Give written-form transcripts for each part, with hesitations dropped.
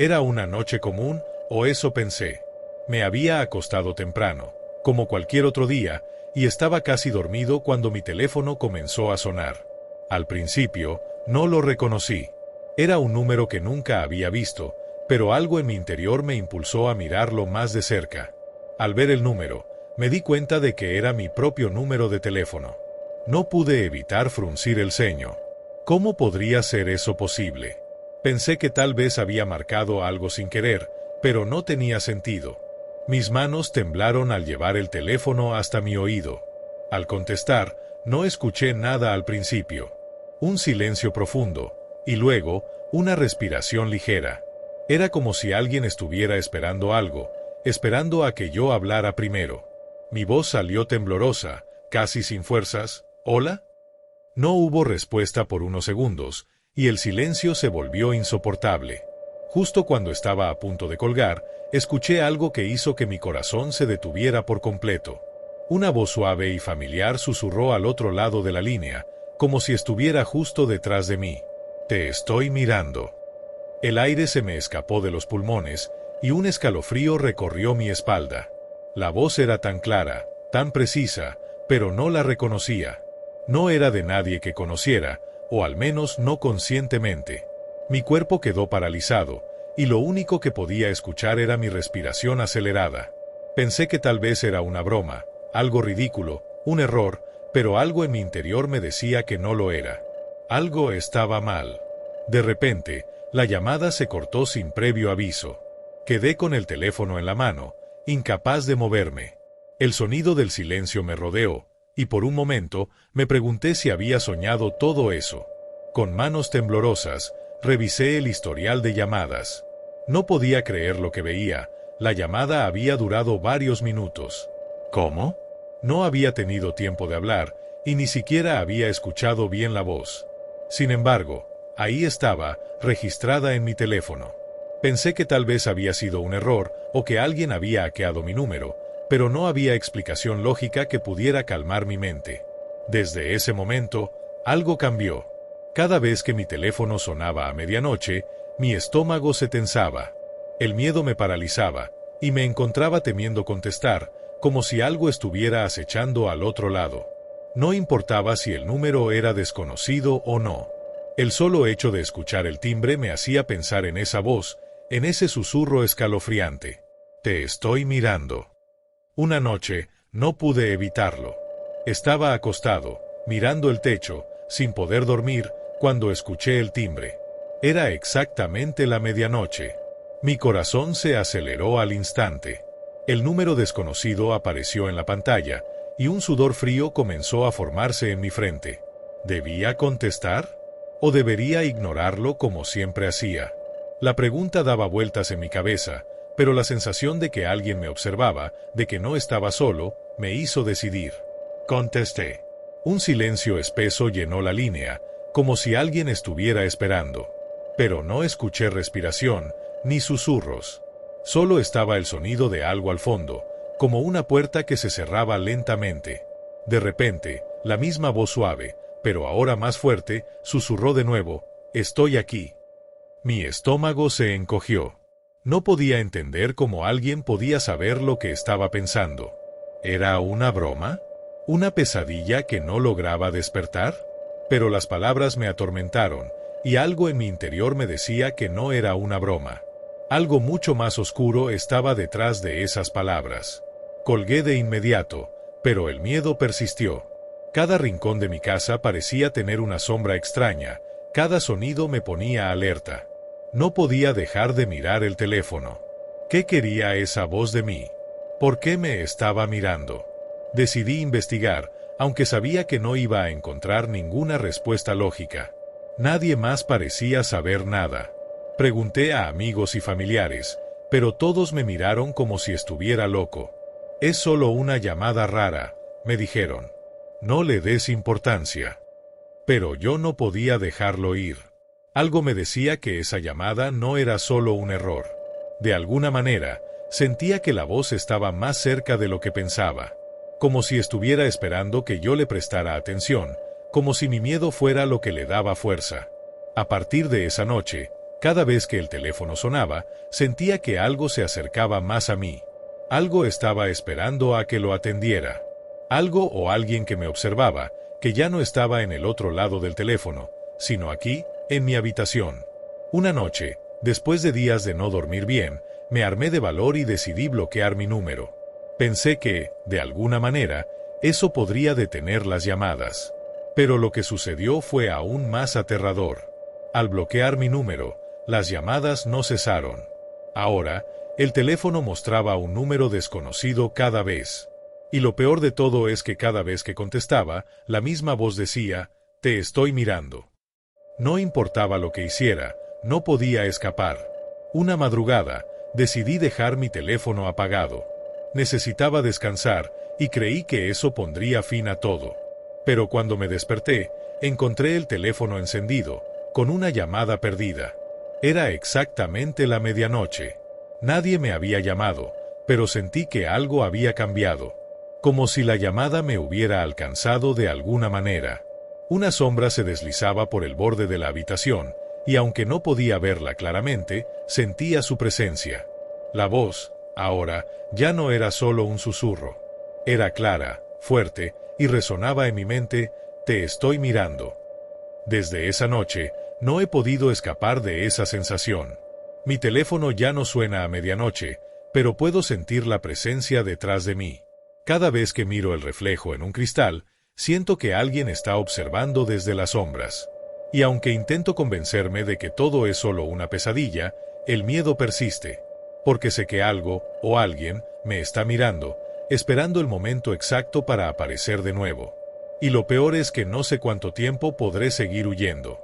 ¿Era una noche común, o eso pensé? Me había acostado temprano, como cualquier otro día, y estaba casi dormido cuando mi teléfono comenzó a sonar. Al principio, no lo reconocí. Era un número que nunca había visto, pero algo en mi interior me impulsó a mirarlo más de cerca. Al ver el número, me di cuenta de que era mi propio número de teléfono. No pude evitar fruncir el ceño. ¿Cómo podría ser eso posible? Pensé que tal vez había marcado algo sin querer, pero no tenía sentido. Mis manos temblaron al llevar el teléfono hasta mi oído. Al contestar, no escuché nada al principio. Un silencio profundo, y luego, una respiración ligera. Era como si alguien estuviera esperando algo, esperando a que yo hablara primero. Mi voz salió temblorosa, casi sin fuerzas. ¿Hola? No hubo respuesta por unos segundos, y el silencio se volvió insoportable. Justo cuando estaba a punto de colgar, escuché algo que hizo que mi corazón se detuviera por completo. Una voz suave y familiar susurró al otro lado de la línea, como si estuviera justo detrás de mí. Te estoy mirando. El aire se me escapó de los pulmones, y un escalofrío recorrió mi espalda. La voz era tan clara, tan precisa, pero no la reconocía. No era de nadie que conociera, o al menos no conscientemente. Mi cuerpo quedó paralizado, y lo único que podía escuchar era mi respiración acelerada. Pensé que tal vez era una broma, algo ridículo, un error, pero algo en mi interior me decía que no lo era. Algo estaba mal. De repente, la llamada se cortó sin previo aviso. Quedé con el teléfono en la mano, incapaz de moverme. El sonido del silencio me rodeó, y por un momento me pregunté si había soñado todo eso. Con manos temblorosas, revisé el historial de llamadas. No podía creer lo que veía. La llamada había durado varios minutos. ¿Cómo? No había tenido tiempo de hablar, y ni siquiera había escuchado bien la voz. Sin embargo, ahí estaba, registrada en mi teléfono. Pensé que tal vez había sido un error, o que alguien había hackeado mi número, pero no había explicación lógica que pudiera calmar mi mente. Desde ese momento, algo cambió. Cada vez que mi teléfono sonaba a medianoche, mi estómago se tensaba. El miedo me paralizaba, y me encontraba temiendo contestar, como si algo estuviera acechando al otro lado. No importaba si el número era desconocido o no. El solo hecho de escuchar el timbre me hacía pensar en esa voz, en ese susurro escalofriante. Te estoy mirando. Una noche, no pude evitarlo. Estaba acostado, mirando el techo, sin poder dormir, cuando escuché el timbre. Era exactamente la medianoche. Mi corazón se aceleró al instante. El número desconocido apareció en la pantalla, y un sudor frío comenzó a formarse en mi frente. ¿Debía contestar? ¿O debería ignorarlo como siempre hacía? La pregunta daba vueltas en mi cabeza, pero la sensación de que alguien me observaba, de que no estaba solo, me hizo decidir. Contesté. Un silencio espeso llenó la línea, como si alguien estuviera esperando. Pero no escuché respiración, ni susurros. Solo estaba el sonido de algo al fondo, como una puerta que se cerraba lentamente. De repente, la misma voz suave, pero ahora más fuerte, susurró de nuevo, «Estoy aquí». Mi estómago se encogió. No podía entender cómo alguien podía saber lo que estaba pensando. ¿Era una broma? ¿Una pesadilla que no lograba despertar? Pero las palabras me atormentaron, y algo en mi interior me decía que no era una broma. Algo mucho más oscuro estaba detrás de esas palabras. Colgué de inmediato, pero el miedo persistió. Cada rincón de mi casa parecía tener una sombra extraña, cada sonido me ponía alerta. No podía dejar de mirar el teléfono. ¿Qué quería esa voz de mí? ¿Por qué me estaba mirando? Decidí investigar, aunque sabía que no iba a encontrar ninguna respuesta lógica. Nadie más parecía saber nada. Pregunté a amigos y familiares, pero todos me miraron como si estuviera loco. Es solo una llamada rara, me dijeron. No le des importancia. Pero yo no podía dejarlo ir. Algo me decía que esa llamada no era solo un error. De alguna manera, sentía que la voz estaba más cerca de lo que pensaba. Como si estuviera esperando que yo le prestara atención, como si mi miedo fuera lo que le daba fuerza. A partir de esa noche, Cada vez que el teléfono sonaba, sentía que algo se acercaba más a mí. Algo estaba esperando a que lo atendiera. Algo o alguien que me observaba, que ya no estaba en el otro lado del teléfono, sino aquí, en mi habitación. Una noche, después de días de no dormir bien, me armé de valor y decidí bloquear mi número. Pensé que, de alguna manera, eso podría detener las llamadas. Pero lo que sucedió fue aún más aterrador. Al bloquear mi número, las llamadas no cesaron. Ahora, el teléfono mostraba un número desconocido cada vez. Y lo peor de todo es que cada vez que contestaba, la misma voz decía, «Te estoy mirando». No importaba lo que hiciera, no podía escapar. Una madrugada, decidí dejar mi teléfono apagado. Necesitaba descansar, y creí que eso pondría fin a todo. Pero cuando me desperté, encontré el teléfono encendido, con una llamada perdida. Era exactamente la medianoche. Nadie me había llamado, pero sentí que algo había cambiado. Como si la llamada me hubiera alcanzado de alguna manera. Una sombra se deslizaba por el borde de la habitación, y aunque no podía verla claramente, sentía su presencia. La voz, ahora, ya no era solo un susurro. Era clara, fuerte, y resonaba en mi mente, «Te estoy mirando». Desde esa noche, no he podido escapar de esa sensación. Mi teléfono ya no suena a medianoche, pero puedo sentir la presencia detrás de mí. Cada vez que miro el reflejo en un cristal, siento que alguien está observando desde las sombras. Y aunque intento convencerme de que todo es solo una pesadilla, el miedo persiste. Porque sé que algo, o alguien, me está mirando, esperando el momento exacto para aparecer de nuevo. Y lo peor es que no sé cuánto tiempo podré seguir huyendo.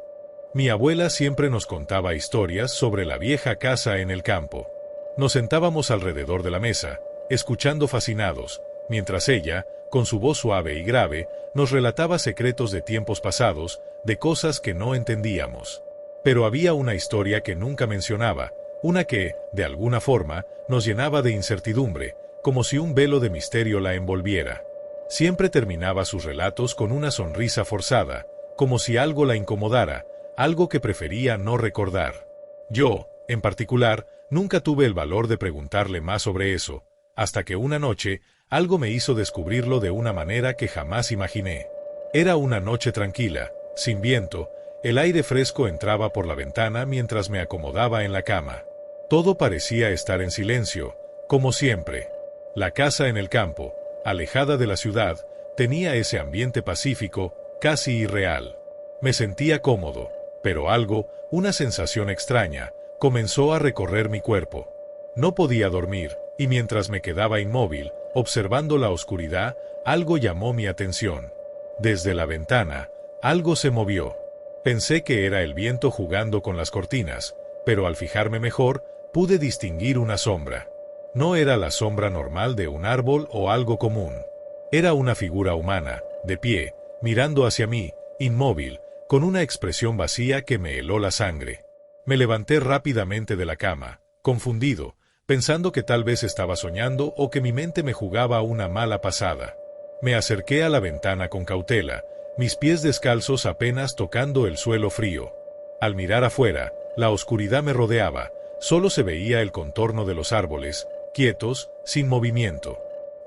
Mi abuela siempre nos contaba historias sobre la vieja casa en el campo. Nos sentábamos alrededor de la mesa, escuchando fascinados, mientras ella, con su voz suave y grave, nos relataba secretos de tiempos pasados, de cosas que no entendíamos. Pero había una historia que nunca mencionaba, una que, de alguna forma, nos llenaba de incertidumbre, como si un velo de misterio la envolviera. Siempre terminaba sus relatos con una sonrisa forzada, como si algo la incomodara, algo que prefería no recordar. Yo, en particular, nunca tuve el valor de preguntarle más sobre eso, hasta que una noche, algo me hizo descubrirlo de una manera que jamás imaginé. Era una noche tranquila, sin viento, el aire fresco entraba por la ventana mientras me acomodaba en la cama. Todo parecía estar en silencio, como siempre. La casa en el campo, alejada de la ciudad, tenía ese ambiente pacífico, casi irreal. Me sentía cómodo, pero algo, una sensación extraña, comenzó a recorrer mi cuerpo. No podía dormir, y mientras me quedaba inmóvil, observando la oscuridad, algo llamó mi atención. Desde la ventana, algo se movió. Pensé que era el viento jugando con las cortinas, pero al fijarme mejor, pude distinguir una sombra. No era la sombra normal de un árbol o algo común. Era una figura humana, de pie, mirando hacia mí, inmóvil, con una expresión vacía que me heló la sangre. Me levanté rápidamente de la cama, confundido, pensando que tal vez estaba soñando o que mi mente me jugaba una mala pasada. Me acerqué a la ventana con cautela, mis pies descalzos apenas tocando el suelo frío. Al mirar afuera, la oscuridad me rodeaba, solo se veía el contorno de los árboles, quietos, sin movimiento.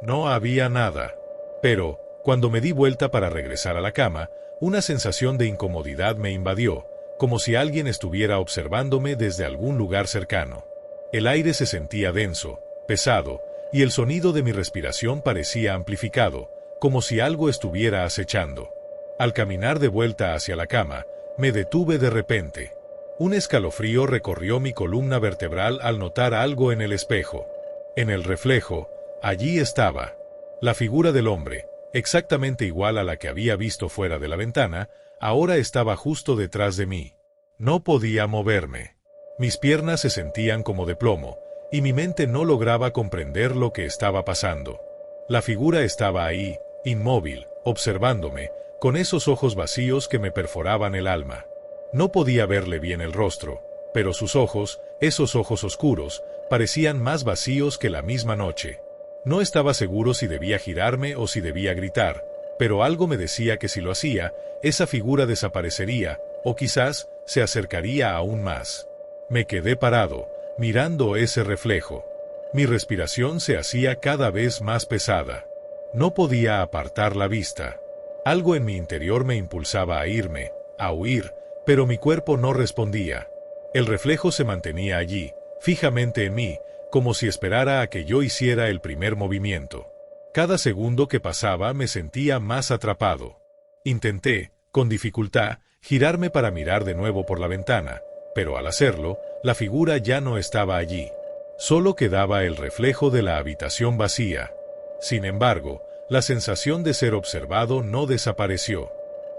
No había nada. Pero, cuando me di vuelta para regresar a la cama, una sensación de incomodidad me invadió, como si alguien estuviera observándome desde algún lugar cercano. El aire se sentía denso, pesado, y el sonido de mi respiración parecía amplificado, como si algo estuviera acechando. Al caminar de vuelta hacia la cama, me detuve de repente. Un escalofrío recorrió mi columna vertebral al notar algo en el espejo. En el reflejo, allí estaba. La figura del hombre, exactamente igual a la que había visto fuera de la ventana, ahora estaba justo detrás de mí. No podía moverme. Mis piernas se sentían como de plomo, y mi mente no lograba comprender lo que estaba pasando. La figura estaba ahí, inmóvil, observándome, con esos ojos vacíos que me perforaban el alma. No podía verle bien el rostro, pero sus ojos, esos ojos oscuros, parecían más vacíos que la misma noche. No estaba seguro si debía girarme o si debía gritar, pero algo me decía que si lo hacía, esa figura desaparecería, o quizás se acercaría aún más. Me quedé parado, mirando ese reflejo. Mi respiración se hacía cada vez más pesada. No podía apartar la vista. Algo en mi interior me impulsaba a irme, a huir, pero mi cuerpo no respondía. El reflejo se mantenía allí, fijamente en mí, como si esperara a que yo hiciera el primer movimiento. Cada segundo que pasaba me sentía más atrapado. Intenté, con dificultad, girarme para mirar de nuevo por la ventana, pero al hacerlo, la figura ya no estaba allí. Solo quedaba el reflejo de la habitación vacía. Sin embargo, la sensación de ser observado no desapareció.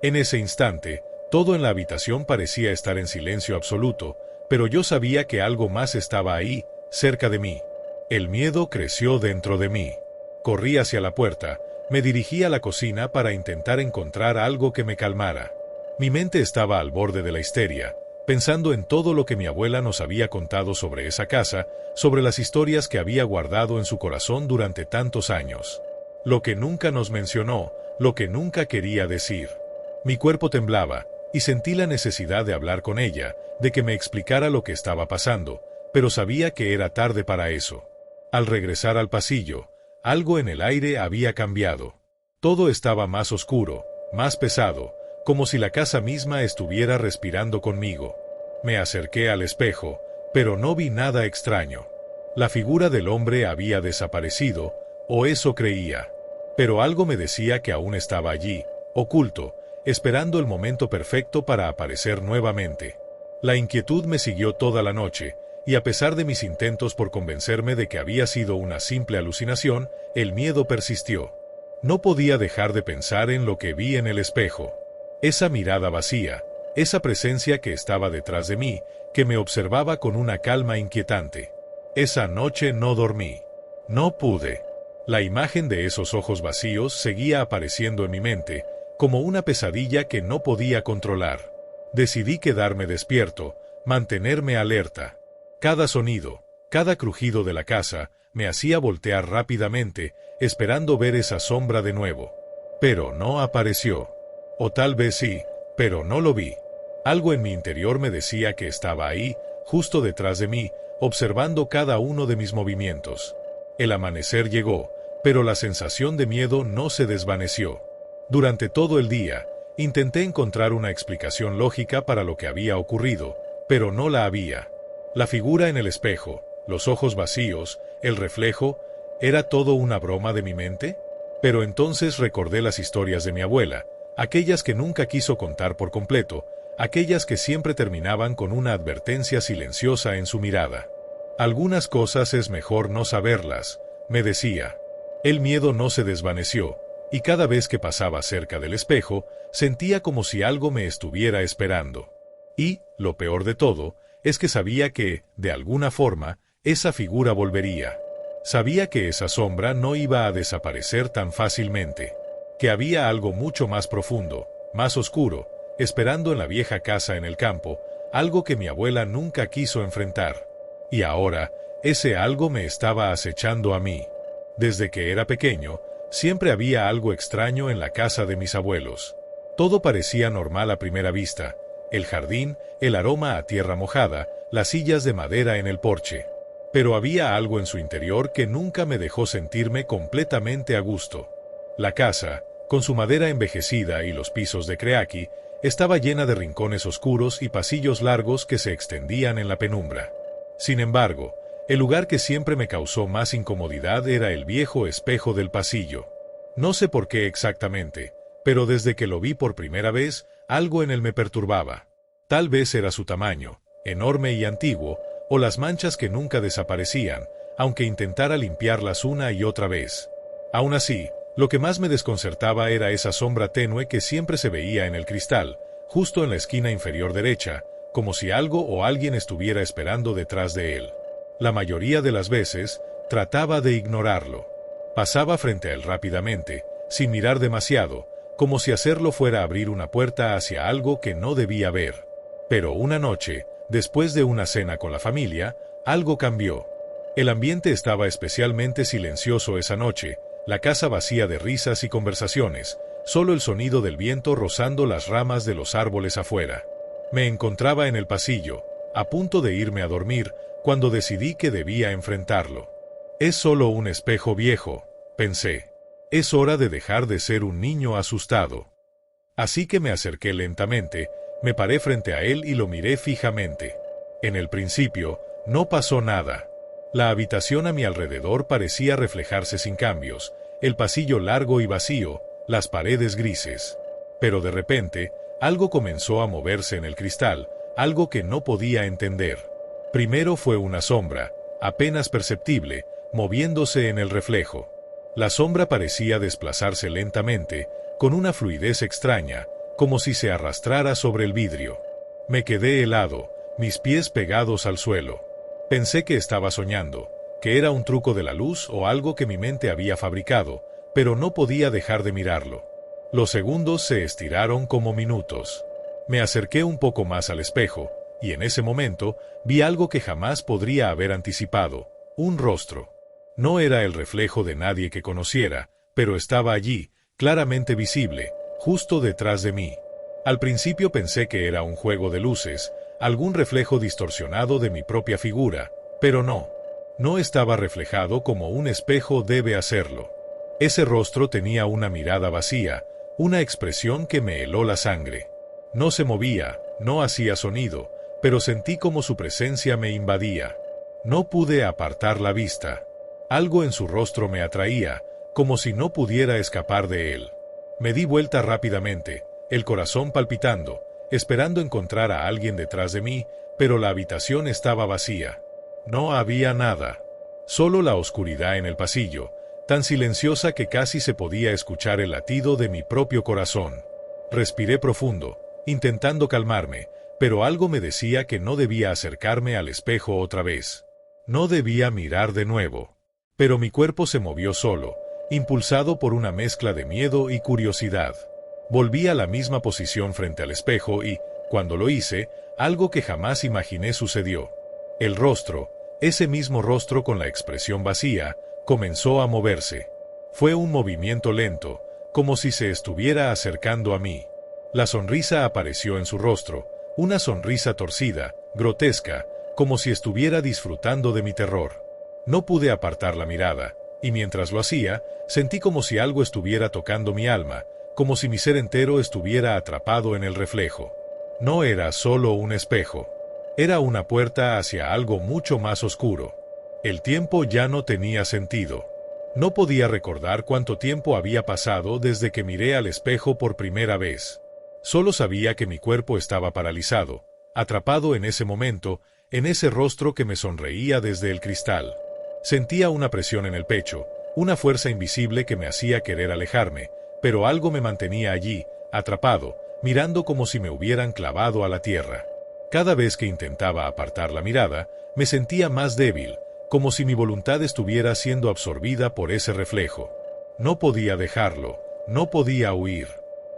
En ese instante, todo en la habitación parecía estar en silencio absoluto, pero yo sabía que algo más estaba ahí, cerca de mí. El miedo creció dentro de mí. Corrí hacia la puerta, me dirigí a la cocina para intentar encontrar algo que me calmara. Mi mente estaba al borde de la histeria, pensando en todo lo que mi abuela nos había contado sobre esa casa, sobre las historias que había guardado en su corazón durante tantos años. Lo que nunca nos mencionó, lo que nunca quería decir. Mi cuerpo temblaba, y sentí la necesidad de hablar con ella, de que me explicara lo que estaba pasando, pero sabía que era tarde para eso. Al regresar al pasillo, algo en el aire había cambiado. Todo estaba más oscuro, más pesado, como si la casa misma estuviera respirando conmigo. Me acerqué al espejo, pero no vi nada extraño. La figura del hombre había desaparecido, o eso creía. Pero algo me decía que aún estaba allí, oculto, esperando el momento perfecto para aparecer nuevamente. La inquietud me siguió toda la noche, y a pesar de mis intentos por convencerme de que había sido una simple alucinación, el miedo persistió. No podía dejar de pensar en lo que vi en el espejo. Esa mirada vacía, esa presencia que estaba detrás de mí, que me observaba con una calma inquietante. Esa noche no dormí. No pude. La imagen de esos ojos vacíos seguía apareciendo en mi mente, como una pesadilla que no podía controlar. Decidí quedarme despierto, mantenerme alerta. Cada sonido, cada crujido de la casa, me hacía voltear rápidamente, esperando ver esa sombra de nuevo. Pero no apareció. O tal vez sí, pero no lo vi. Algo en mi interior me decía que estaba ahí, justo detrás de mí, observando cada uno de mis movimientos. El amanecer llegó, pero la sensación de miedo no se desvaneció. Durante todo el día, intenté encontrar una explicación lógica para lo que había ocurrido, pero no la había. La figura en el espejo, los ojos vacíos, el reflejo, ¿era todo una broma de mi mente? Pero entonces recordé las historias de mi abuela, aquellas que nunca quiso contar por completo, aquellas que siempre terminaban con una advertencia silenciosa en su mirada. Algunas cosas es mejor no saberlas, me decía. El miedo no se desvaneció, y cada vez que pasaba cerca del espejo, sentía como si algo me estuviera esperando. Y, lo peor de todo, es que sabía que, de alguna forma, esa figura volvería. Sabía que esa sombra no iba a desaparecer tan fácilmente, que había algo mucho más profundo, más oscuro, esperando en la vieja casa en el campo, algo que mi abuela nunca quiso enfrentar. Y ahora, ese algo me estaba acechando a mí. Desde que era pequeño, siempre había algo extraño en la casa de mis abuelos. Todo parecía normal a primera vista: el jardín, el aroma a tierra mojada, las sillas de madera en el porche. Pero había algo en su interior que nunca me dejó sentirme completamente a gusto. La casa, con su madera envejecida y los pisos de creaqui, estaba llena de rincones oscuros y pasillos largos que se extendían en la penumbra. Sin embargo, el lugar que siempre me causó más incomodidad era el viejo espejo del pasillo. No sé por qué exactamente, pero desde que lo vi por primera vez, algo en él me perturbaba. Tal vez era su tamaño, enorme y antiguo, o las manchas que nunca desaparecían, aunque intentara limpiarlas una y otra vez. Aún así, lo que más me desconcertaba era esa sombra tenue que siempre se veía en el cristal, justo en la esquina inferior derecha, como si algo o alguien estuviera esperando detrás de él. La mayoría de las veces, trataba de ignorarlo. Pasaba frente a él rápidamente, sin mirar demasiado, como si hacerlo fuera abrir una puerta hacia algo que no debía ver. Pero una noche, después de una cena con la familia, algo cambió. El ambiente estaba especialmente silencioso esa noche, la casa vacía de risas y conversaciones, solo el sonido del viento rozando las ramas de los árboles afuera. Me encontraba en el pasillo, a punto de irme a dormir, cuando decidí que debía enfrentarlo. Es solo un espejo viejo, pensé. Es hora de dejar de ser un niño asustado. Así que me acerqué lentamente, me paré frente a él y lo miré fijamente. En el principio, no pasó nada. La habitación a mi alrededor parecía reflejarse sin cambios, el pasillo largo y vacío, las paredes grises. Pero de repente, algo comenzó a moverse en el cristal, algo que no podía entender. Primero fue una sombra, apenas perceptible, moviéndose en el reflejo. La sombra parecía desplazarse lentamente, con una fluidez extraña, como si se arrastrara sobre el vidrio. Me quedé helado, mis pies pegados al suelo. Pensé que estaba soñando, que era un truco de la luz o algo que mi mente había fabricado, pero no podía dejar de mirarlo. Los segundos se estiraron como minutos. Me acerqué un poco más al espejo, y en ese momento vi algo que jamás podría haber anticipado, un rostro. No era el reflejo de nadie que conociera, pero estaba allí, claramente visible, justo detrás de mí. Al principio pensé que era un juego de luces, algún reflejo distorsionado de mi propia figura, pero no. No estaba reflejado como un espejo debe hacerlo. Ese rostro tenía una mirada vacía, una expresión que me heló la sangre. No se movía, no hacía sonido, pero sentí como su presencia me invadía. No pude apartar la vista. Algo en su rostro me atraía, como si no pudiera escapar de él. Me di vuelta rápidamente, el corazón palpitando, esperando encontrar a alguien detrás de mí, pero la habitación estaba vacía. No había nada. Solo la oscuridad en el pasillo, tan silenciosa que casi se podía escuchar el latido de mi propio corazón. Respiré profundo, intentando calmarme, pero algo me decía que no debía acercarme al espejo otra vez. No debía mirar de nuevo. Pero mi cuerpo se movió solo, impulsado por una mezcla de miedo y curiosidad. Volví a la misma posición frente al espejo y, cuando lo hice, algo que jamás imaginé sucedió. El rostro, ese mismo rostro con la expresión vacía, comenzó a moverse. Fue un movimiento lento, como si se estuviera acercando a mí. La sonrisa apareció en su rostro, una sonrisa torcida, grotesca, como si estuviera disfrutando de mi terror. No pude apartar la mirada, y mientras lo hacía, sentí como si algo estuviera tocando mi alma, como si mi ser entero estuviera atrapado en el reflejo. No era solo un espejo. Era una puerta hacia algo mucho más oscuro. El tiempo ya no tenía sentido. No podía recordar cuánto tiempo había pasado desde que miré al espejo por primera vez. Solo sabía que mi cuerpo estaba paralizado, atrapado en ese momento, en ese rostro que me sonreía desde el cristal. Sentía una presión en el pecho, una fuerza invisible que me hacía querer alejarme, pero algo me mantenía allí, atrapado, mirando como si me hubieran clavado a la tierra. Cada vez que intentaba apartar la mirada, me sentía más débil, como si mi voluntad estuviera siendo absorbida por ese reflejo. No podía dejarlo, no podía huir.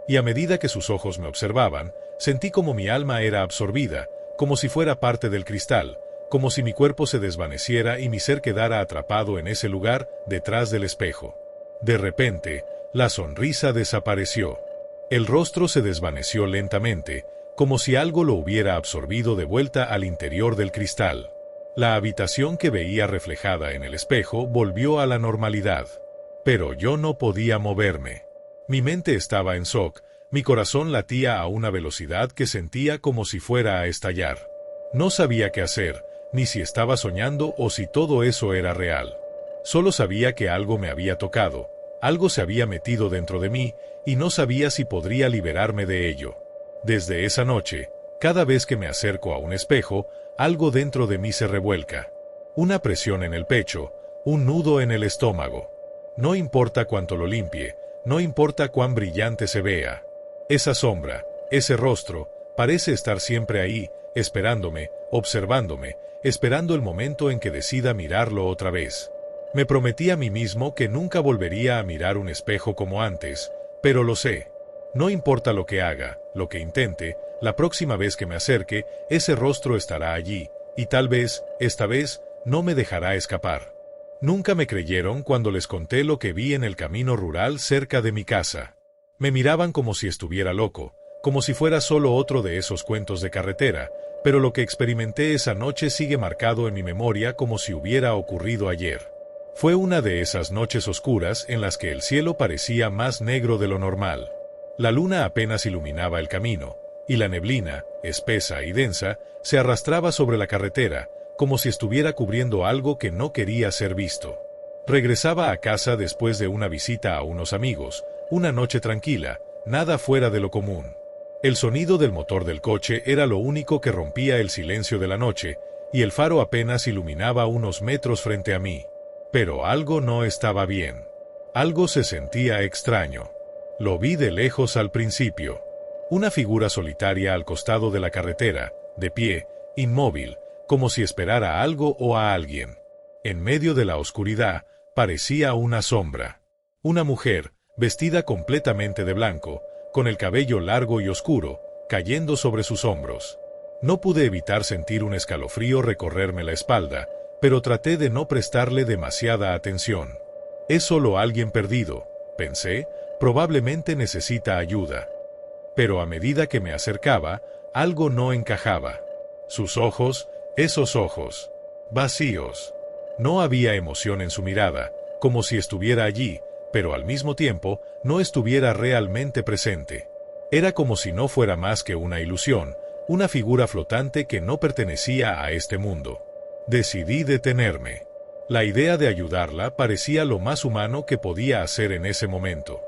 Y a medida que sus ojos me observaban, sentí como mi alma era absorbida, como si fuera parte del cristal, como si mi cuerpo se desvaneciera y mi ser quedara atrapado en ese lugar, detrás del espejo. De repente, la sonrisa desapareció. El rostro se desvaneció lentamente, como si algo lo hubiera absorbido de vuelta al interior del cristal. La habitación que veía reflejada en el espejo volvió a la normalidad. Pero yo no podía moverme. Mi mente estaba en shock, mi corazón latía a una velocidad que sentía como si fuera a estallar. No sabía qué hacer, ni si estaba soñando o si todo eso era real. Solo sabía que algo me había tocado, algo se había metido dentro de mí, y no sabía si podría liberarme de ello. Desde esa noche, cada vez que me acerco a un espejo, algo dentro de mí se revuelca. Una presión en el pecho, un nudo en el estómago. No importa cuánto lo limpie, no importa cuán brillante se vea. Esa sombra, ese rostro, parece estar siempre ahí, esperándome, observándome, esperando el momento en que decida mirarlo otra vez. Me prometí a mí mismo que nunca volvería a mirar un espejo como antes, pero lo sé. No importa lo que haga, lo que intente, la próxima vez que me acerque, ese rostro estará allí, y tal vez, esta vez, no me dejará escapar. Nunca me creyeron cuando les conté lo que vi en el camino rural cerca de mi casa. Me miraban como si estuviera loco, como si fuera solo otro de esos cuentos de carretera, pero lo que experimenté esa noche sigue marcado en mi memoria como si hubiera ocurrido ayer. Fue una de esas noches oscuras en las que el cielo parecía más negro de lo normal. La luna apenas iluminaba el camino, y la neblina, espesa y densa, se arrastraba sobre la carretera, como si estuviera cubriendo algo que no quería ser visto. Regresaba a casa después de una visita a unos amigos, una noche tranquila, nada fuera de lo común. El sonido del motor del coche era lo único que rompía el silencio de la noche, y el faro apenas iluminaba unos metros frente a mí. Pero algo no estaba bien. Algo se sentía extraño. Lo vi de lejos al principio. Una figura solitaria al costado de la carretera, de pie, inmóvil, como si esperara algo o a alguien. En medio de la oscuridad, parecía una sombra. Una mujer, vestida completamente de blanco, con el cabello largo y oscuro, cayendo sobre sus hombros. No pude evitar sentir un escalofrío recorrerme la espalda, pero traté de no prestarle demasiada atención. Es solo alguien perdido, pensé, probablemente necesita ayuda. Pero a medida que me acercaba, algo no encajaba. Sus ojos, esos ojos, vacíos. No había emoción en su mirada, como si estuviera allí, pero al mismo tiempo, no estuviera realmente presente. Era como si no fuera más que una ilusión, una figura flotante que no pertenecía a este mundo. Decidí detenerme. La idea de ayudarla parecía lo más humano que podía hacer en ese momento.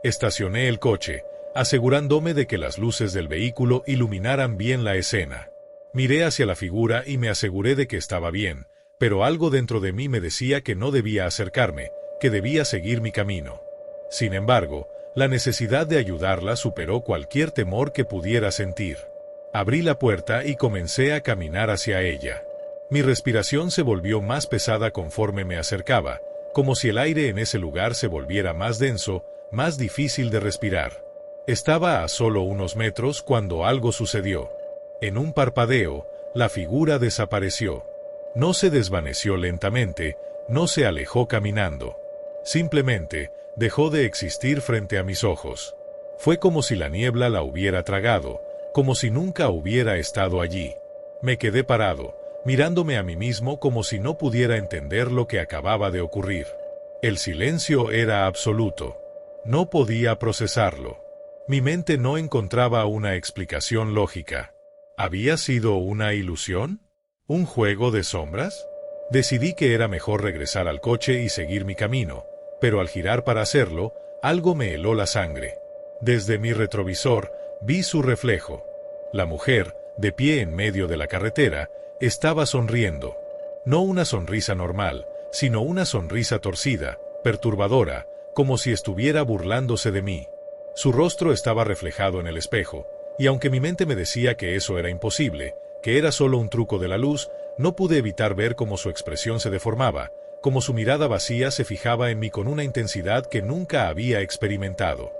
Estacioné el coche, asegurándome de que las luces del vehículo iluminaran bien la escena. Miré hacia la figura y me aseguré de que estaba bien, pero algo dentro de mí me decía que no debía acercarme, que debía seguir mi camino. Sin embargo, la necesidad de ayudarla superó cualquier temor que pudiera sentir. Abrí la puerta y comencé a caminar hacia ella. Mi respiración se volvió más pesada conforme me acercaba, como si el aire en ese lugar se volviera más denso, más difícil de respirar. Estaba a solo unos metros cuando algo sucedió. En un parpadeo, la figura desapareció. No se desvaneció lentamente, no se alejó caminando. Simplemente, dejó de existir frente a mis ojos. Fue como si la niebla la hubiera tragado, como si nunca hubiera estado allí. Me quedé parado, mirándome a mí mismo como si no pudiera entender lo que acababa de ocurrir. El silencio era absoluto. No podía procesarlo. Mi mente no encontraba una explicación lógica. ¿Había sido una ilusión? ¿Un juego de sombras? Decidí que era mejor regresar al coche y seguir mi camino, pero al girar para hacerlo, algo me heló la sangre. Desde mi retrovisor, vi su reflejo. La mujer, de pie en medio de la carretera, estaba sonriendo. No una sonrisa normal, sino una sonrisa torcida, perturbadora, como si estuviera burlándose de mí. Su rostro estaba reflejado en el espejo, y aunque mi mente me decía que eso era imposible, que era solo un truco de la luz, no pude evitar ver cómo su expresión se deformaba, cómo su mirada vacía se fijaba en mí con una intensidad que nunca había experimentado.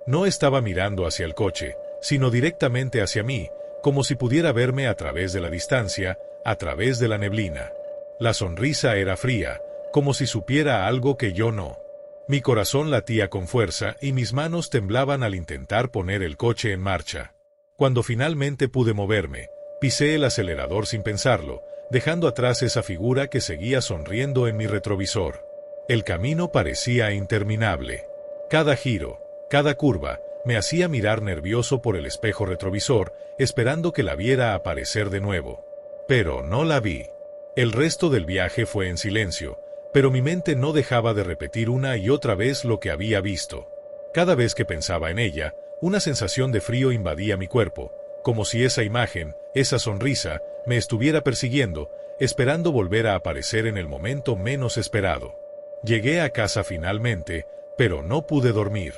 No estaba mirando hacia el coche, sino directamente hacia mí, como si pudiera verme a través de la distancia, a través de la neblina. La sonrisa era fría, como si supiera algo que yo no. Mi corazón latía con fuerza y mis manos temblaban al intentar poner el coche en marcha. Cuando finalmente pude moverme, pisé el acelerador sin pensarlo, dejando atrás esa figura que seguía sonriendo en mi retrovisor. El camino parecía interminable. Cada giro, cada curva, me hacía mirar nervioso por el espejo retrovisor, esperando que la viera aparecer de nuevo. Pero no la vi. El resto del viaje fue en silencio, pero mi mente no dejaba de repetir una y otra vez lo que había visto. Cada vez que pensaba en ella, una sensación de frío invadía mi cuerpo, como si esa imagen, esa sonrisa, me estuviera persiguiendo, esperando volver a aparecer en el momento menos esperado. Llegué a casa finalmente, pero no pude dormir.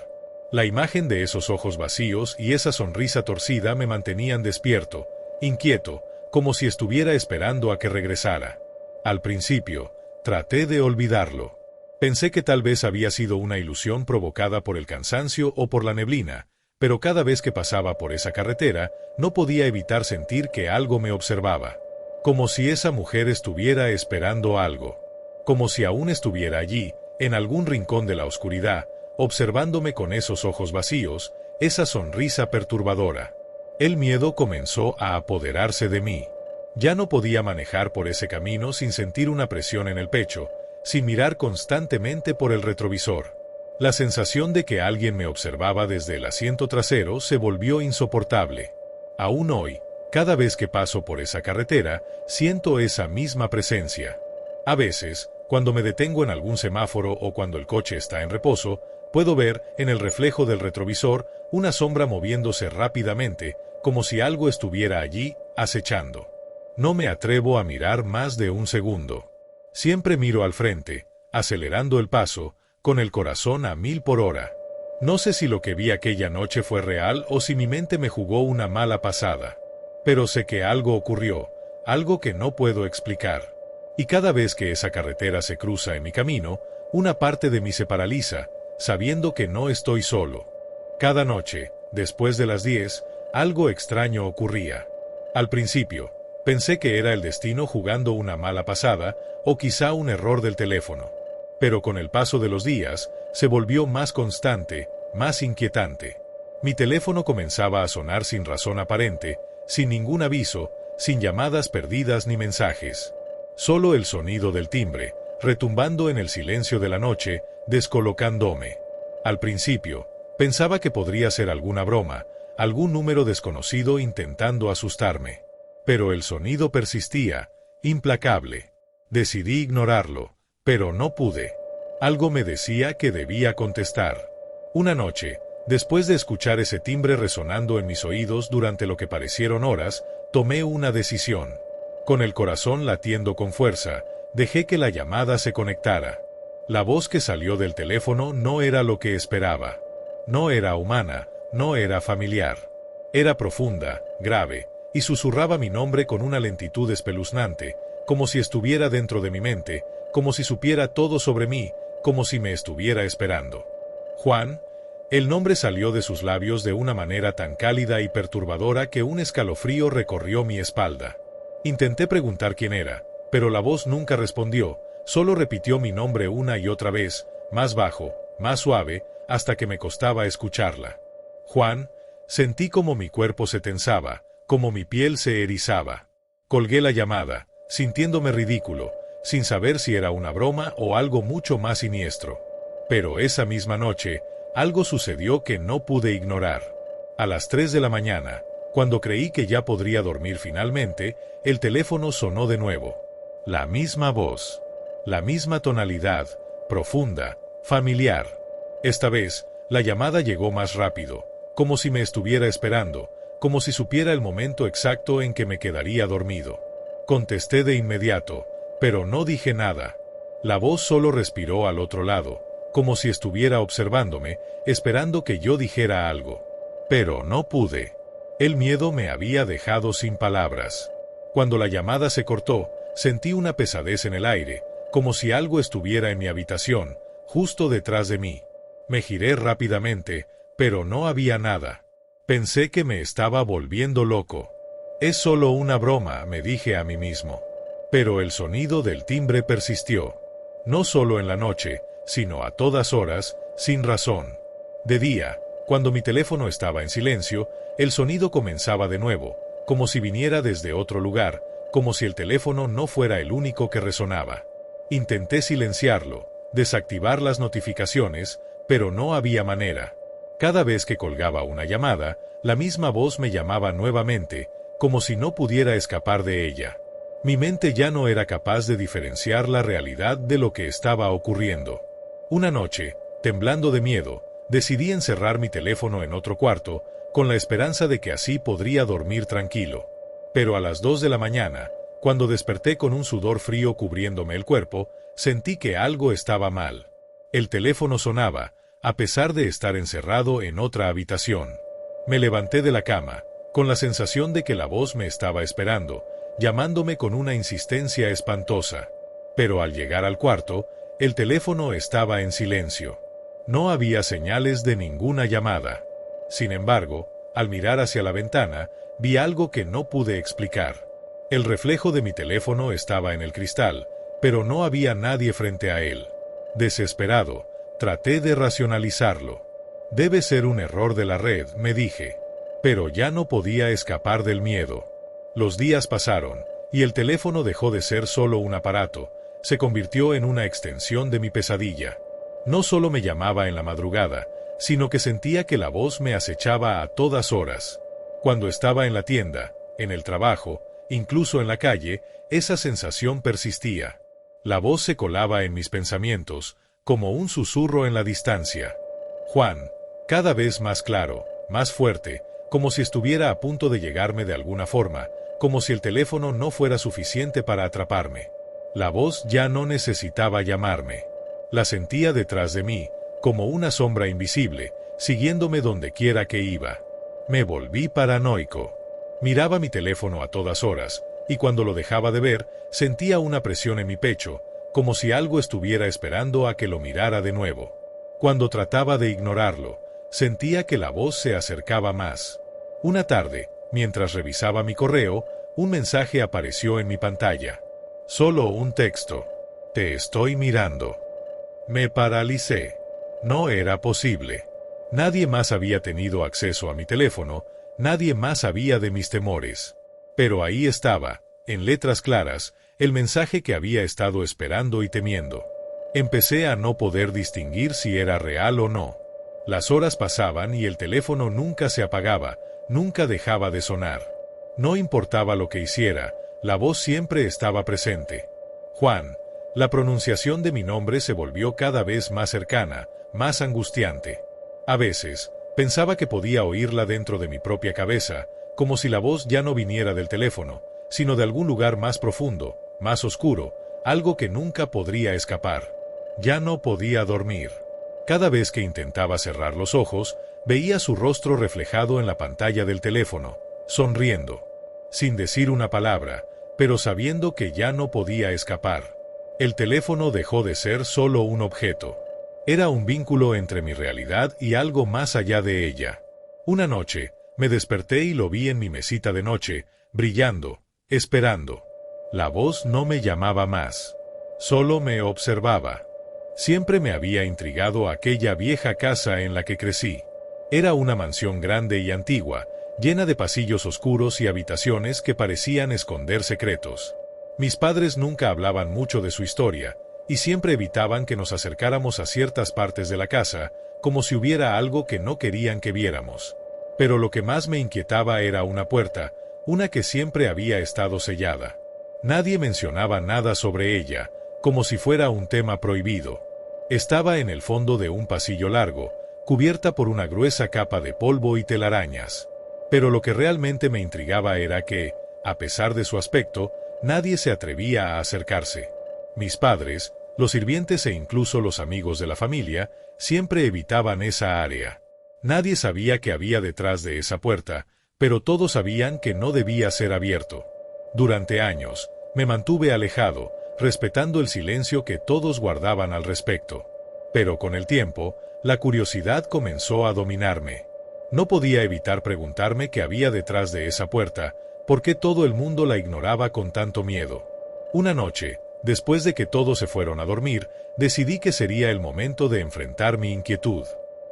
La imagen de esos ojos vacíos y esa sonrisa torcida me mantenían despierto, inquieto, como si estuviera esperando a que regresara. Al principio, traté de olvidarlo. Pensé que tal vez había sido una ilusión provocada por el cansancio o por la neblina, pero cada vez que pasaba por esa carretera, no podía evitar sentir que algo me observaba. Como si esa mujer estuviera esperando algo. Como si aún estuviera allí, en algún rincón de la oscuridad, observándome con esos ojos vacíos, esa sonrisa perturbadora. El miedo comenzó a apoderarse de mí. Ya no podía manejar por ese camino sin sentir una presión en el pecho, sin mirar constantemente por el retrovisor. La sensación de que alguien me observaba desde el asiento trasero se volvió insoportable. Aún hoy, cada vez que paso por esa carretera, siento esa misma presencia. A veces, cuando me detengo en algún semáforo o cuando el coche está en reposo, puedo ver, en el reflejo del retrovisor, una sombra moviéndose rápidamente, como si algo estuviera allí, acechando. No me atrevo a mirar más de un segundo. Siempre miro al frente, acelerando el paso, con el corazón a 1000 por hora. No sé si lo que vi aquella noche fue real o si mi mente me jugó una mala pasada. Pero sé que algo ocurrió, algo que no puedo explicar. Y cada vez que esa carretera se cruza en mi camino, una parte de mí se paraliza, sabiendo que no estoy solo. Cada noche, después de las 10, algo extraño ocurría. Al principio, pensé que era el destino jugando una mala pasada, o quizá un error del teléfono. Pero con el paso de los días, se volvió más constante, más inquietante. Mi teléfono comenzaba a sonar sin razón aparente, sin ningún aviso, sin llamadas perdidas ni mensajes. Solo el sonido del timbre, retumbando en el silencio de la noche, descolocándome. Al principio, pensaba que podría ser alguna broma, algún número desconocido intentando asustarme. Pero el sonido persistía, implacable. Decidí ignorarlo, pero no pude. Algo me decía que debía contestar. Una noche, después de escuchar ese timbre resonando en mis oídos durante lo que parecieron horas, tomé una decisión. Con el corazón latiendo con fuerza, dejé que la llamada se conectara. La voz que salió del teléfono no era lo que esperaba. No era humana, no era familiar. Era profunda, grave, y susurraba mi nombre con una lentitud espeluznante, como si estuviera dentro de mi mente, como si supiera todo sobre mí, como si me estuviera esperando. Juan. El nombre salió de sus labios de una manera tan cálida y perturbadora que un escalofrío recorrió mi espalda. Intenté preguntar quién era, pero la voz nunca respondió, solo repitió mi nombre una y otra vez, más bajo, más suave, hasta que me costaba escucharla. Juan. Sentí como mi cuerpo se tensaba, como mi piel se erizaba. Colgué la llamada, sintiéndome ridículo, sin saber si era una broma o algo mucho más siniestro. Pero esa misma noche, algo sucedió que no pude ignorar. A las 3 de la mañana, cuando creí que ya podría dormir finalmente, el teléfono sonó de nuevo. La misma voz, la misma tonalidad, profunda, familiar. Esta vez, la llamada llegó más rápido, como si me estuviera esperando, como si supiera el momento exacto en que me quedaría dormido. Contesté de inmediato, pero no dije nada. La voz solo respiró al otro lado, como si estuviera observándome, esperando que yo dijera algo. Pero no pude. El miedo me había dejado sin palabras. Cuando la llamada se cortó, sentí una pesadez en el aire, como si algo estuviera en mi habitación, justo detrás de mí. Me giré rápidamente, pero no había nada. Pensé que me estaba volviendo loco. Es solo una broma, me dije a mí mismo. Pero el sonido del timbre persistió. No solo en la noche, sino a todas horas, sin razón. De día, cuando mi teléfono estaba en silencio, el sonido comenzaba de nuevo, como si viniera desde otro lugar, como si el teléfono no fuera el único que resonaba. Intenté silenciarlo, desactivar las notificaciones, pero no había manera. Cada vez que colgaba una llamada, la misma voz me llamaba nuevamente, como si no pudiera escapar de ella. Mi mente ya no era capaz de diferenciar la realidad de lo que estaba ocurriendo. Una noche, temblando de miedo, decidí encerrar mi teléfono en otro cuarto, con la esperanza de que así podría dormir tranquilo. Pero a las 2 de la mañana, cuando desperté con un sudor frío cubriéndome el cuerpo, sentí que algo estaba mal. El teléfono sonaba, a pesar de estar encerrado en otra habitación. Me levanté de la cama, con la sensación de que la voz me estaba esperando, llamándome con una insistencia espantosa. Pero al llegar al cuarto, el teléfono estaba en silencio. No había señales de ninguna llamada. Sin embargo, al mirar hacia la ventana, vi algo que no pude explicar. El reflejo de mi teléfono estaba en el cristal, pero no había nadie frente a él. Desesperado, traté de racionalizarlo. Debe ser un error de la red, me dije. Pero ya no podía escapar del miedo. Los días pasaron, y el teléfono dejó de ser solo un aparato, se convirtió en una extensión de mi pesadilla. No solo me llamaba en la madrugada, sino que sentía que la voz me acechaba a todas horas. Cuando estaba en la tienda, en el trabajo, incluso en la calle, esa sensación persistía. La voz se colaba en mis pensamientos, como un susurro en la distancia. Juan, cada vez más claro, más fuerte, como si estuviera a punto de llegarme de alguna forma, como si el teléfono no fuera suficiente para atraparme. La voz ya no necesitaba llamarme. La sentía detrás de mí, como una sombra invisible, siguiéndome donde quiera que iba. Me volví paranoico. Miraba mi teléfono a todas horas, y cuando lo dejaba de ver, sentía una presión en mi pecho, como si algo estuviera esperando a que lo mirara de nuevo. Cuando trataba de ignorarlo, sentía que la voz se acercaba más. Una tarde, mientras revisaba mi correo, un mensaje apareció en mi pantalla. Solo un texto. Te estoy mirando. Me paralicé. No era posible. Nadie más había tenido acceso a mi teléfono, nadie más sabía de mis temores. Pero ahí estaba, en letras claras, el mensaje que había estado esperando y temiendo. Empecé a no poder distinguir si era real o no. Las horas pasaban y el teléfono nunca se apagaba, nunca dejaba de sonar. No importaba lo que hiciera, la voz siempre estaba presente. Juan. La pronunciación de mi nombre se volvió cada vez más cercana, más angustiante. A veces, pensaba que podía oírla dentro de mi propia cabeza, como si la voz ya no viniera del teléfono, sino de algún lugar más profundo, más oscuro, algo que nunca podría escapar. Ya no podía dormir. Cada vez que intentaba cerrar los ojos, veía su rostro reflejado en la pantalla del teléfono, sonriendo. Sin decir una palabra, pero sabiendo que ya no podía escapar. El teléfono dejó de ser solo un objeto. Era un vínculo entre mi realidad y algo más allá de ella. Una noche, me desperté y lo vi en mi mesita de noche, brillando, esperando. La voz no me llamaba más. Solo me observaba. Siempre me había intrigado aquella vieja casa en la que crecí. Era una mansión grande y antigua, llena de pasillos oscuros y habitaciones que parecían esconder secretos. Mis padres nunca hablaban mucho de su historia, y siempre evitaban que nos acercáramos a ciertas partes de la casa, como si hubiera algo que no querían que viéramos. Pero lo que más me inquietaba era una puerta, una que siempre había estado sellada. Nadie mencionaba nada sobre ella, como si fuera un tema prohibido. Estaba en el fondo de un pasillo largo, cubierta por una gruesa capa de polvo y telarañas. Pero lo que realmente me intrigaba era que, a pesar de su aspecto, nadie se atrevía a acercarse. Mis padres, los sirvientes e incluso los amigos de la familia, siempre evitaban esa área. Nadie sabía qué había detrás de esa puerta, pero todos sabían que no debía ser abierto. Durante años, me mantuve alejado, respetando el silencio que todos guardaban al respecto. Pero con el tiempo, la curiosidad comenzó a dominarme. No podía evitar preguntarme qué había detrás de esa puerta, por qué todo el mundo la ignoraba con tanto miedo. Una noche, después de que todos se fueron a dormir, decidí que sería el momento de enfrentar mi inquietud.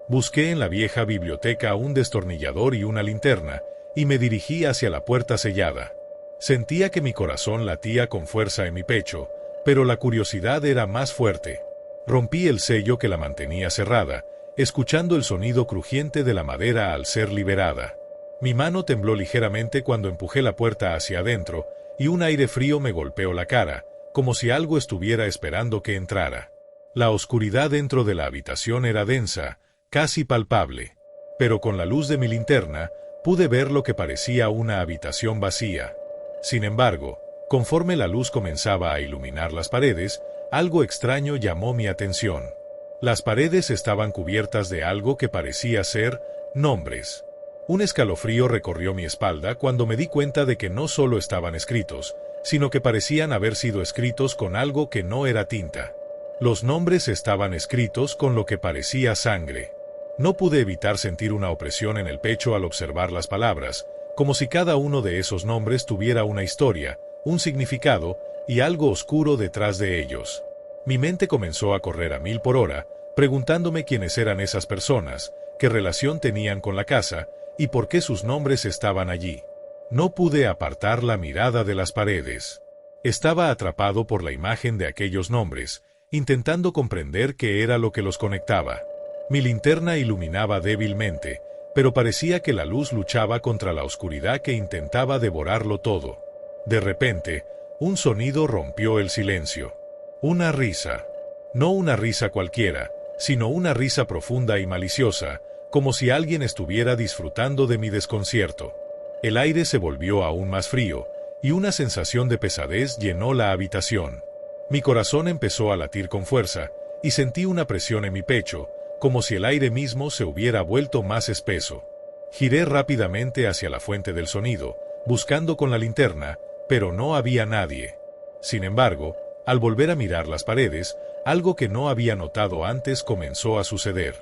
Busqué en la vieja biblioteca un destornillador y una linterna, y me dirigí hacia la puerta sellada. Sentía que mi corazón latía con fuerza en mi pecho, pero la curiosidad era más fuerte. Rompí el sello que la mantenía cerrada, escuchando el sonido crujiente de la madera al ser liberada. Mi mano tembló ligeramente cuando empujé la puerta hacia adentro, y un aire frío me golpeó la cara, como si algo estuviera esperando que entrara. La oscuridad dentro de la habitación era densa, casi palpable. Pero con la luz de mi linterna, pude ver lo que parecía una habitación vacía. Sin embargo, conforme la luz comenzaba a iluminar las paredes, algo extraño llamó mi atención. Las paredes estaban cubiertas de algo que parecía ser nombres. Un escalofrío recorrió mi espalda cuando me di cuenta de que no solo estaban escritos, sino que parecían haber sido escritos con algo que no era tinta. Los nombres estaban escritos con lo que parecía sangre. No pude evitar sentir una opresión en el pecho al observar las palabras, como si cada uno de esos nombres tuviera una historia, un significado y algo oscuro detrás de ellos. Mi mente comenzó a correr a 1000 por hora, preguntándome quiénes eran esas personas, qué relación tenían con la casa, y por qué sus nombres estaban allí. No pude apartar la mirada de las paredes. Estaba atrapado por la imagen de aquellos nombres, intentando comprender qué era lo que los conectaba. Mi linterna iluminaba débilmente, pero parecía que la luz luchaba contra la oscuridad que intentaba devorarlo todo. De repente, un sonido rompió el silencio. Una risa. No una risa cualquiera, sino una risa profunda y maliciosa, como si alguien estuviera disfrutando de mi desconcierto. El aire se volvió aún más frío, y una sensación de pesadez llenó la habitación. Mi corazón empezó a latir con fuerza, y sentí una presión en mi pecho, como si el aire mismo se hubiera vuelto más espeso. Giré rápidamente hacia la fuente del sonido, buscando con la linterna, pero no había nadie. Sin embargo, al volver a mirar las paredes, algo que no había notado antes comenzó a suceder.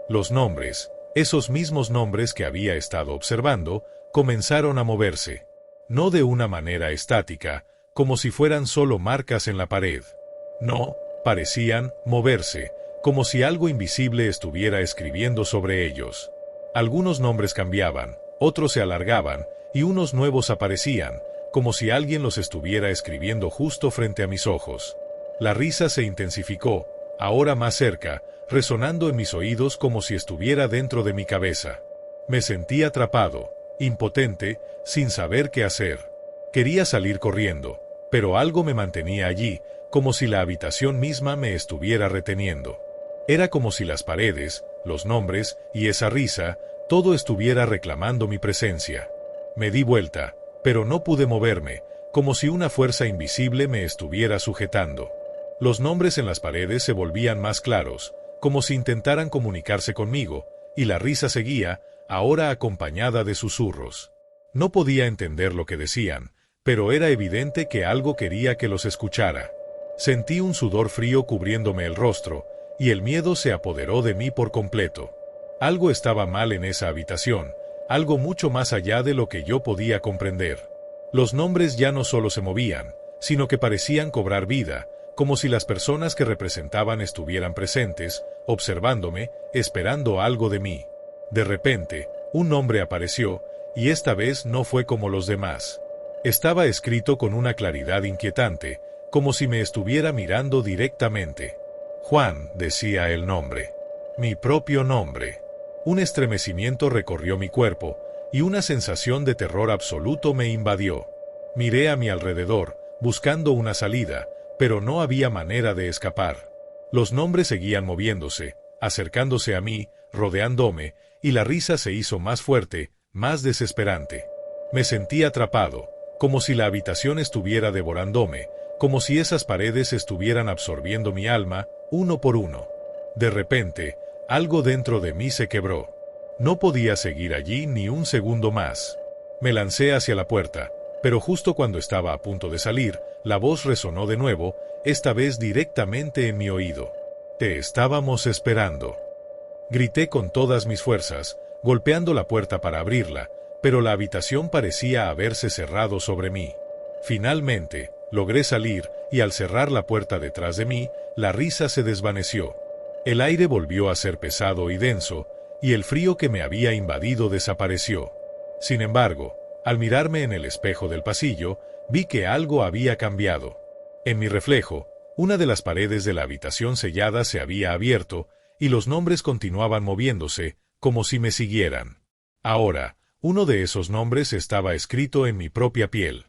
Los nombres, esos mismos nombres que había estado observando, comenzaron a moverse. No de una manera estática, como si fueran solo marcas en la pared. No, parecían moverse, como si algo invisible estuviera escribiendo sobre ellos. Algunos nombres cambiaban, otros se alargaban, y unos nuevos aparecían, como si alguien los estuviera escribiendo justo frente a mis ojos. La risa se intensificó, ahora más cerca, resonando en mis oídos como si estuviera dentro de mi cabeza. Me sentí atrapado, impotente, sin saber qué hacer. Quería salir corriendo, pero algo me mantenía allí, como si la habitación misma me estuviera reteniendo. Era como si las paredes, los nombres y esa risa, todo estuviera reclamando mi presencia. Me di vuelta, pero no pude moverme, como si una fuerza invisible me estuviera sujetando. Los nombres en las paredes se volvían más claros, como si intentaran comunicarse conmigo, y la risa seguía, ahora acompañada de susurros. No podía entender lo que decían, pero era evidente que algo quería que los escuchara. Sentí un sudor frío cubriéndome el rostro, y el miedo se apoderó de mí por completo. Algo estaba mal en esa habitación, algo mucho más allá de lo que yo podía comprender. Los nombres ya no solo se movían, sino que parecían cobrar vida, como si las personas que representaban estuvieran presentes, observándome, esperando algo de mí. De repente, un nombre apareció, y esta vez no fue como los demás. Estaba escrito con una claridad inquietante, como si me estuviera mirando directamente. Juan, decía el nombre. Mi propio nombre. Un estremecimiento recorrió mi cuerpo, y una sensación de terror absoluto me invadió. Miré a mi alrededor, buscando una salida, pero no había manera de escapar. Los nombres seguían moviéndose, acercándose a mí, rodeándome, y la risa se hizo más fuerte, más desesperante. Me sentí atrapado, como si la habitación estuviera devorándome, como si esas paredes estuvieran absorbiendo mi alma, uno por uno. De repente, algo dentro de mí se quebró. No podía seguir allí ni un segundo más. Me lancé hacia la puerta, pero justo cuando estaba a punto de salir, la voz resonó de nuevo, esta vez directamente en mi oído. Te estábamos esperando. Grité con todas mis fuerzas, golpeando la puerta para abrirla, pero la habitación parecía haberse cerrado sobre mí. Finalmente, logré salir, y al cerrar la puerta detrás de mí, la risa se desvaneció. El aire volvió a ser pesado y denso, y el frío que me había invadido desapareció. Sin embargo, al mirarme en el espejo del pasillo, vi que algo había cambiado. En mi reflejo, una de las paredes de la habitación sellada se había abierto, y los nombres continuaban moviéndose, como si me siguieran. Ahora, uno de esos nombres estaba escrito en mi propia piel.